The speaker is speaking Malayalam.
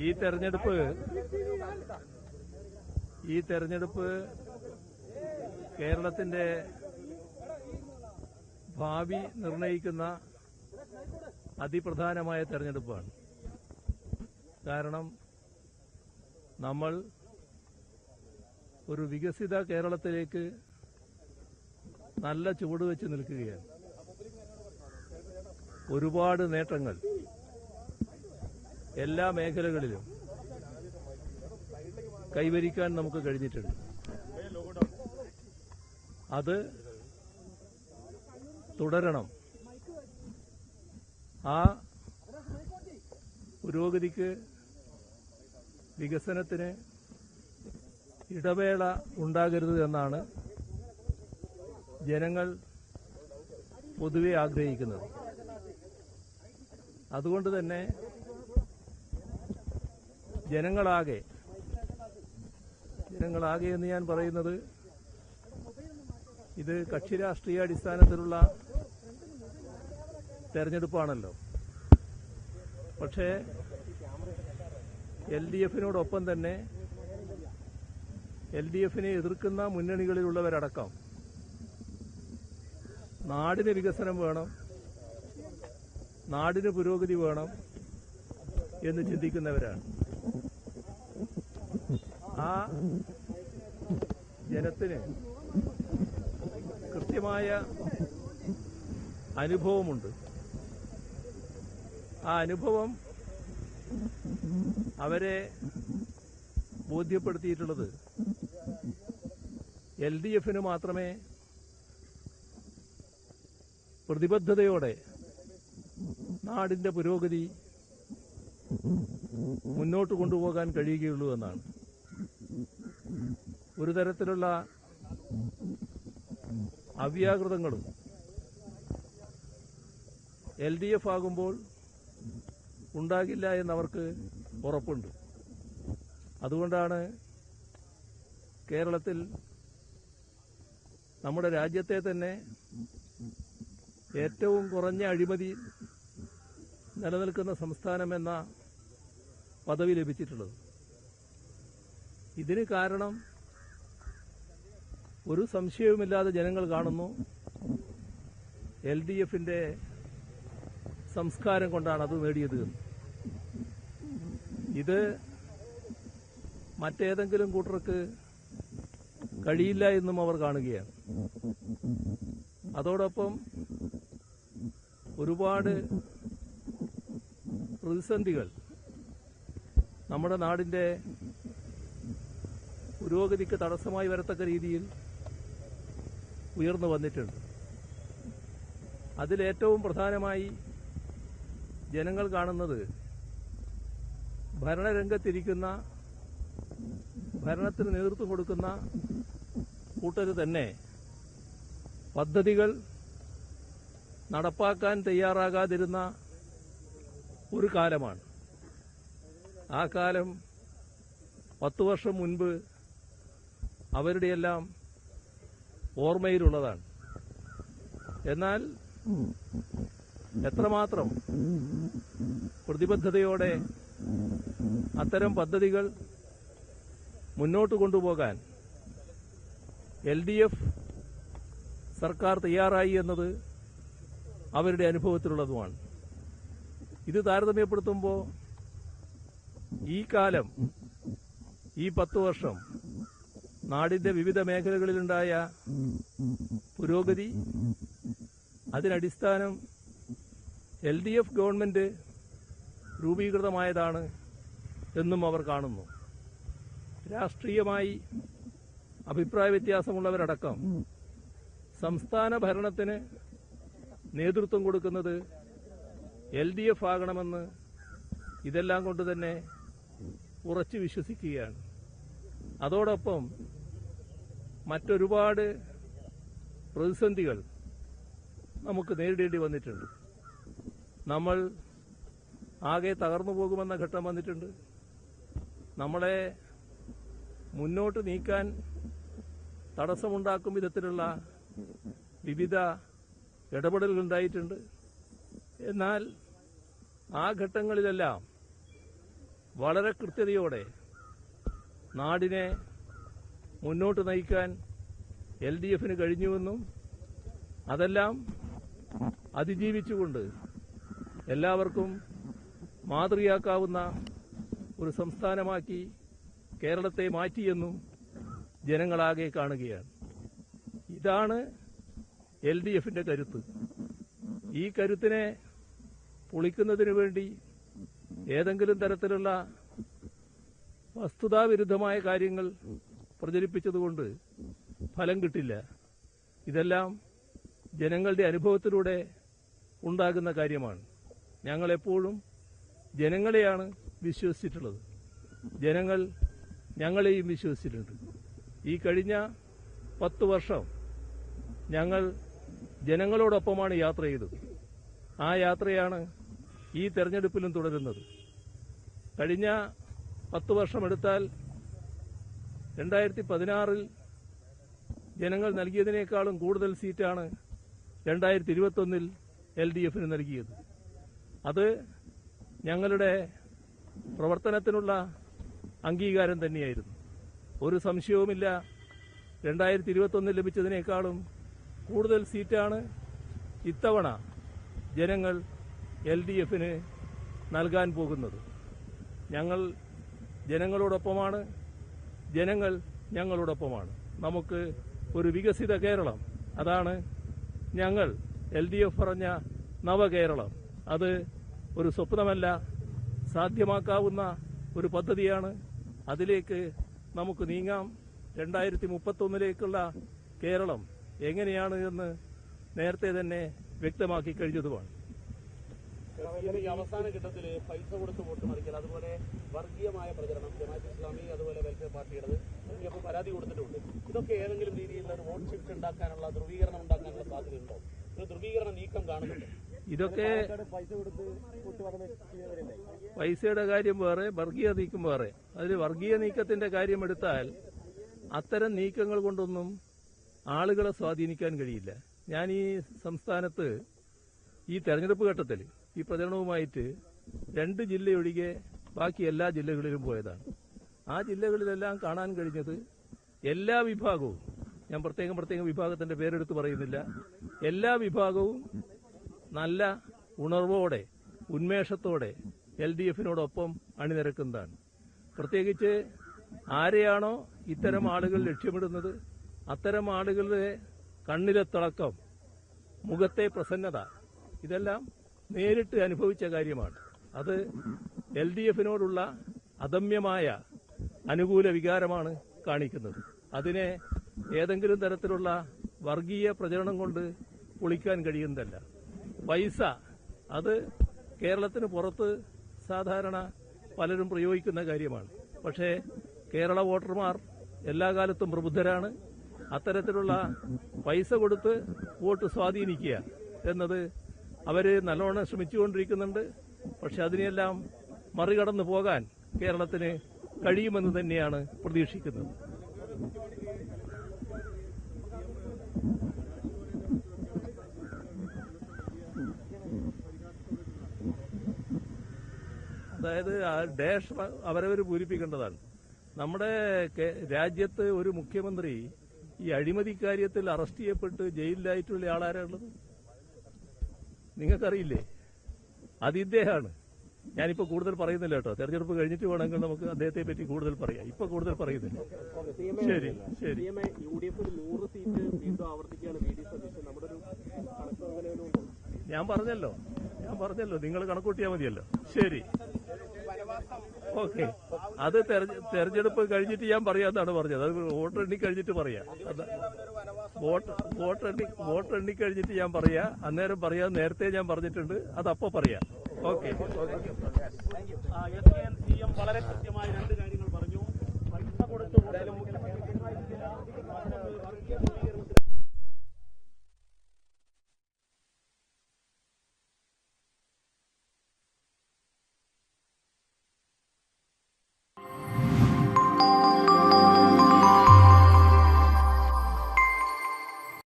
ഈ തെരഞ്ഞെടുപ്പ് കേരളത്തിന്റെ ഭാവി നിർണയിക്കുന്ന അതിപ്രധാനമായ തെരഞ്ഞെടുപ്പാണ്. കാരണം നമ്മൾ ഒരു വികസിത കേരളത്തിലേക്ക് നല്ല ചുവടുവെച്ച് നിൽക്കുകയാണ്. ഒരുപാട് നേട്ടങ്ങൾ എല്ലാ മേഖലകളിലും കൈവരിക്കാൻ നമുക്ക് കഴിഞ്ഞിട്ടുണ്ട്. അത് തുടരണം. ആ പുരോഗതിക്ക്, വികസനത്തിന് ഇടവേള ഉണ്ടാകരുത് എന്നാണ് ജനങ്ങൾ പൊതുവെ ആഗ്രഹിക്കുന്നത്. അതുകൊണ്ട് തന്നെ ജനങ്ങളാകെ എന്ന് ഞാൻ പറയുന്നത് ഇത് കക്ഷി രാഷ്ട്രീയ അടിസ്ഥാനത്തിലുള്ള തെരഞ്ഞെടുപ്പാണല്ലോ. പക്ഷേ LDFനോടൊപ്പം തന്നെ LDFനെ എതിർക്കുന്ന മുന്നണികളിലുള്ളവരടക്കം നാടിന് വികസനം വേണം, നാടിന് പുരോഗതി വേണം എന്ന് ചിന്തിക്കുന്നവരാണ്. ആ ജനത്തിന് കൃത്യമായ അനുഭവമുണ്ട്. ആ അനുഭവം അവരെ ബോധ്യപ്പെടുത്തിയിട്ടുള്ളത് LDFന് മാത്രമേ പ്രതിബദ്ധതയോടെ നാടിന്റെ പുരോഗതി മുന്നോട്ട് കൊണ്ടുപോകാൻ കഴിയുകയുള്ളൂ എന്നാണ്. ഒരു തരത്തിലുള്ള അവ്യാകൃതങ്ങളും LDF ആകുമ്പോൾ ഉണ്ടാകില്ല എന്നവർക്ക് ഉറപ്പുണ്ട്. അതുകൊണ്ടാണ് കേരളത്തിൽ, നമ്മുടെ രാജ്യത്തെ തന്നെ ഏറ്റവും കുറഞ്ഞ അഴിമതി നിലനിൽക്കുന്ന സംസ്ഥാനമെന്ന പദവി ലഭിച്ചിട്ടുള്ളത്. ഇതിന് കാരണം ഒരു സംശയവുമില്ലാതെ ജനങ്ങൾ കാണുന്നു, LDFന്റെ സംസ്കാരം കൊണ്ടാണ് അത് നേടിയത്. ഇത് മറ്റേതെങ്കിലും കൂട്ടർക്ക് കഴിയില്ല എന്നും അവർ കാണുകയാണ്. അതോടൊപ്പം ഒരുപാട് പ്രതിസന്ധികൾ നമ്മുടെ നാടിന്റെ പുരോഗതിക്ക് തടസ്സമായി വരത്തക്ക രീതിയിൽ ഉയർന്നു വന്നിട്ടുണ്ട്. അതിലേറ്റവും പ്രധാനമായി ജനങ്ങൾ കാണുന്നത് ഭരണരംഗത്തിരിക്കുന്ന, ഭരണത്തിന് നേതൃത്വം കൊടുക്കുന്ന കൂട്ടർ തന്നെ പദ്ധതികൾ നടപ്പാക്കാൻ തയ്യാറാകാതിരുന്ന ഒരു കാലമാണ്. ആ കാലം 10 വർഷം മുൻപ് അവരുടെയെല്ലാം ഓർമ്മയിലുള്ളതാണ്. എന്നാൽ എത്രമാത്രം പ്രതിബദ്ധതയോടെ അത്തരം പദ്ധതികൾ മുന്നോട്ട് കൊണ്ടുപോകാൻ LDF സർക്കാർ തയ്യാറായി എന്നത് അവരുടെ അനുഭവത്തിലുള്ളതുമാണ്. ഇത് താരതമ്യപ്പെടുത്തുമ്പോൾ ഈ കാലം, ഈ 10 വർഷം നാടിന്റെ വിവിധ മേഖലകളിലുണ്ടായ പുരോഗതി, അതിനടിസ്ഥാനം LDF ഗവൺമെന്റ് രൂപീകൃതമായതാണ് എന്നും അവർ കാണുന്നു. രാഷ്ട്രീയമായി അഭിപ്രായ വ്യത്യാസമുള്ളവരടക്കം സംസ്ഥാന ഭരണത്തിന് നേതൃത്വം കൊടുക്കുന്നത് LDF ആകണമെന്ന് ഇതെല്ലാം കൊണ്ട് തന്നെ ഉറച്ചു വിശ്വസിക്കുകയാണ്. അതോടൊപ്പം മറ്റൊരുപാട് പ്രതിസന്ധികൾ നമുക്ക് നേരിടേണ്ടി വന്നിട്ടുണ്ട്. നമ്മൾ ആകെ തകർന്നു പോകുമെന്ന ഘട്ടം വന്നിട്ടുണ്ട്. നമ്മളെ മുന്നോട്ട് നീക്കാൻ തടസ്സമുണ്ടാക്കും വിധത്തിലുള്ള വിവിധ ഇടപെടലുകൾ ഉണ്ടായിട്ടുണ്ട്. എന്നാൽ ആ ഘട്ടങ്ങളിലെല്ലാം വളരെ കൃത്യതയോടെ നാടിനെ മുന്നോട്ട് നയിക്കാൻ LDF-ന് കഴിഞ്ഞുവെന്നും അതെല്ലാം അതിജീവിച്ചുകൊണ്ട് എല്ലാവർക്കും മാതൃകയാക്കാവുന്ന ഒരു സംസ്ഥാനമാക്കി കേരളത്തെ മാറ്റിയെന്നും ജനങ്ങളാകെ കാണുകയാണ്. ഇതാണ് LDF-ന്റെ കരുത്ത്. ഈ കരുത്തിനെ പൊളിക്കുന്നതിനു വേണ്ടി ഏതെങ്കിലും തരത്തിലുള്ള വസ്തുതാവിരുദ്ധമായ കാര്യങ്ങൾ പ്രചരിപ്പിച്ചതുകൊണ്ട് ഫലം കിട്ടില്ല. ഇതെല്ലാം ജനങ്ങളുടെ അനുഭവത്തിലൂടെ ഉണ്ടാകുന്ന കാര്യമാണ്. ഞങ്ങളെപ്പോഴും ജനങ്ങളെയാണ് വിശ്വസിച്ചിട്ടുള്ളത്. ജനങ്ങൾ ഞങ്ങളെയും വിശ്വസിച്ചിട്ടുണ്ട്. ഈ കഴിഞ്ഞ 10 വർഷം ഞങ്ങൾ ജനങ്ങളോടൊപ്പമാണ് യാത്ര ചെയ്തത്. ആ യാത്രയാണ് ഈ തെരഞ്ഞെടുപ്പിലും തുടരുന്നത്. കഴിഞ്ഞ 10 വർഷമെടുത്താൽ 2016-ൽ ജനങ്ങൾ നൽകിയതിനേക്കാളും കൂടുതൽ സീറ്റാണ് 2021-ൽ LDF-ന് നൽകിയത്. അത് ഞങ്ങളുടെ പ്രവർത്തനത്തിനുള്ള അംഗീകാരം തന്നെയായിരുന്നു. ഒരു സംശയവുമില്ല, 2021-ൽ ലഭിച്ചതിനേക്കാളും കൂടുതൽ സീറ്റാണ് ഇത്തവണ ജനങ്ങൾ LDF-ന് നൽകാൻ പോകുന്നത്. ഞങ്ങൾ ജനങ്ങളോടൊപ്പമാണ്, ജനങ്ങൾ ഞങ്ങളോടൊപ്പമാണ്. നമുക്ക് ഒരു വികസിത കേരളം, അതാണ് ഞങ്ങൾ LDF പറഞ്ഞ നവകേരളം. അത് ഒരു സ്വപ്നമല്ല, സാധ്യമാക്കാവുന്ന ഒരു പദ്ധതിയാണ്. അതിലേക്ക് നമുക്ക് നീങ്ങാം. 2031-ലേക്കുള്ള കേരളം എങ്ങനെയാണ് എന്ന് നേരത്തെ തന്നെ വ്യക്തമാക്കി കഴിഞ്ഞതുമാണ്. ഈ അവസാന ഘട്ടത്തിൽ പൈസ കൊടുത്ത് വോട്ട് മറിക്കൽ, അതുപോലെ വർഗീയമായ പ്രചരണം, ജമാഅത്ത് ഇസ്ലാമി അതുപോലെ വെൽഫെയർ പാർട്ടിയുടേത് ഇപ്പോൾ പരാതി കൊടുത്തിട്ടുണ്ട്. ഇതൊക്കെ ഏതെങ്കിലും രീതിയിലുള്ള ഒരു വോട്ട് ഷിഫ്റ്റ് ഉണ്ടാക്കാനുള്ള, ധ്രുവീകരണം ഉണ്ടാക്കാനുള്ള സാധ്യതയുണ്ടോ? ഒരു ധ്രുവീകരണ നീക്കം കാണുന്നുണ്ട്. ഇതൊക്കെ പൈസ കൊടുത്ത് വോട്ട് പറഞ്ഞ പൈസയുടെ കാര്യം വേറെ, വർഗീയ നീക്കം വേറെ. അതിൽ വർഗീയ നീക്കത്തിന്റെ കാര്യമെടുത്താൽ അത്തരം നീക്കങ്ങൾ കൊണ്ടൊന്നും ആളുകളെ സ്വാധീനിക്കാൻ കഴിയില്ല. ഞാൻ ഈ സംസ്ഥാനത്ത് ഈ തെരഞ്ഞെടുപ്പ് ഘട്ടത്തിൽ ഈ പ്രചരണവുമായിട്ട് 2 ജില്ലയൊഴികെ ബാക്കി എല്ലാ ജില്ലകളിലും പോയതാണ്. ആ ജില്ലകളിലെല്ലാം കാണാൻ കഴിഞ്ഞത് എല്ലാ വിഭാഗവും, ഞാൻ പ്രത്യേകം വിഭാഗത്തിന്റെ പേരെടുത്ത് പറയുന്നില്ല, എല്ലാ വിഭാഗവും നല്ല ഉണർവോടെ, ഉന്മേഷത്തോടെ LDF-നോടൊപ്പം അണിനിരക്കുന്നതാണ്. പ്രത്യേകിച്ച് ആരെയാണോ ഇത്തരം ആളുകൾ ലക്ഷ്യമിടുന്നത്, അത്തരം ആളുകളുടെ കണ്ണിലെ തിളക്കം, മുഖത്തെ പ്രസന്നത, ഇതെല്ലാം നേരിട്ട് അനുഭവിച്ച കാര്യമാണ്. അത് LDF-നോടുള്ള അദമ്യമായ അനുകൂല വികാരമാണ് കാണിക്കുന്നത്. അതിനെ ഏതെങ്കിലും തരത്തിലുള്ള വർഗീയ പ്രചരണം കൊണ്ട് പൊളിക്കാൻ കഴിയുന്നതല്ല. പൈസ, അത് കേരളത്തിന് പുറത്ത് സാധാരണ പലരും പ്രയോഗിക്കുന്ന കാര്യമാണ്. പക്ഷേ കേരള വോട്ടർമാർ എല്ലാ കാലത്തും പ്രബുദ്ധരാണ്. അത്തരത്തിലുള്ള പൈസ കൊടുത്ത് വോട്ട് സ്വാധീനിക്കുക എന്നത് അവര് നല്ലോണം ശ്രമിച്ചുകൊണ്ടിരിക്കുന്നുണ്ട്. പക്ഷെ അതിനെല്ലാം മറികടന്നു പോകാൻ കേരളത്തിന് കഴിയുമെന്ന് തന്നെയാണ് പ്രതീക്ഷിക്കുന്നത്. അതായത് ആ ഡാഷ് അവരവർ പൂരിപ്പിക്കേണ്ടതാണ്. നമ്മുടെ രാജ്യത്ത് ഒരു മുഖ്യമന്ത്രി ഈ അഴിമതി കാര്യത്തിൽ അറസ്റ്റ് ചെയ്യപ്പെട്ട് ജയിലിലായിട്ടുള്ള ആളാരാണുള്ളത്? നിങ്ങൾക്കറിയില്ലേ? അത് ഇദ്ദേഹമാണ്. ഞാനിപ്പോൾ കൂടുതൽ പറയുന്നില്ല കേട്ടോ. തെരഞ്ഞെടുപ്പ് കഴിഞ്ഞിട്ട് വേണമെങ്കിൽ നമുക്ക് അദ്ദേഹത്തെ പറ്റി കൂടുതൽ പറയാം. ഇപ്പൊ കൂടുതൽ പറയുന്നില്ല. ശരി ശരി. ഞാൻ പറഞ്ഞല്ലോ നിങ്ങൾ കണക്കൂട്ടിയാൽ മതിയല്ലോ. ശരി, ഓക്കെ. അത് തെരഞ്ഞെടുപ്പ് കഴിഞ്ഞിട്ട് ഞാൻ പറയാന്നാണ് പറഞ്ഞത്. അത് വോട്ടെണ്ണി കഴിഞ്ഞിട്ട് പറയാം. വോട്ടെണ്ണി കഴിഞ്ഞിട്ട് ഞാൻ പറയാ. അന്നേരം പറയാൻ നേരത്തെ ഞാൻ പറഞ്ഞിട്ടുണ്ട്. അതപ്പോ പറയാം. ഓക്കെ. CM വളരെ കൃത്യമായ 2 കാര്യങ്ങൾ പറഞ്ഞു. പൈസ കൊടുത്ത്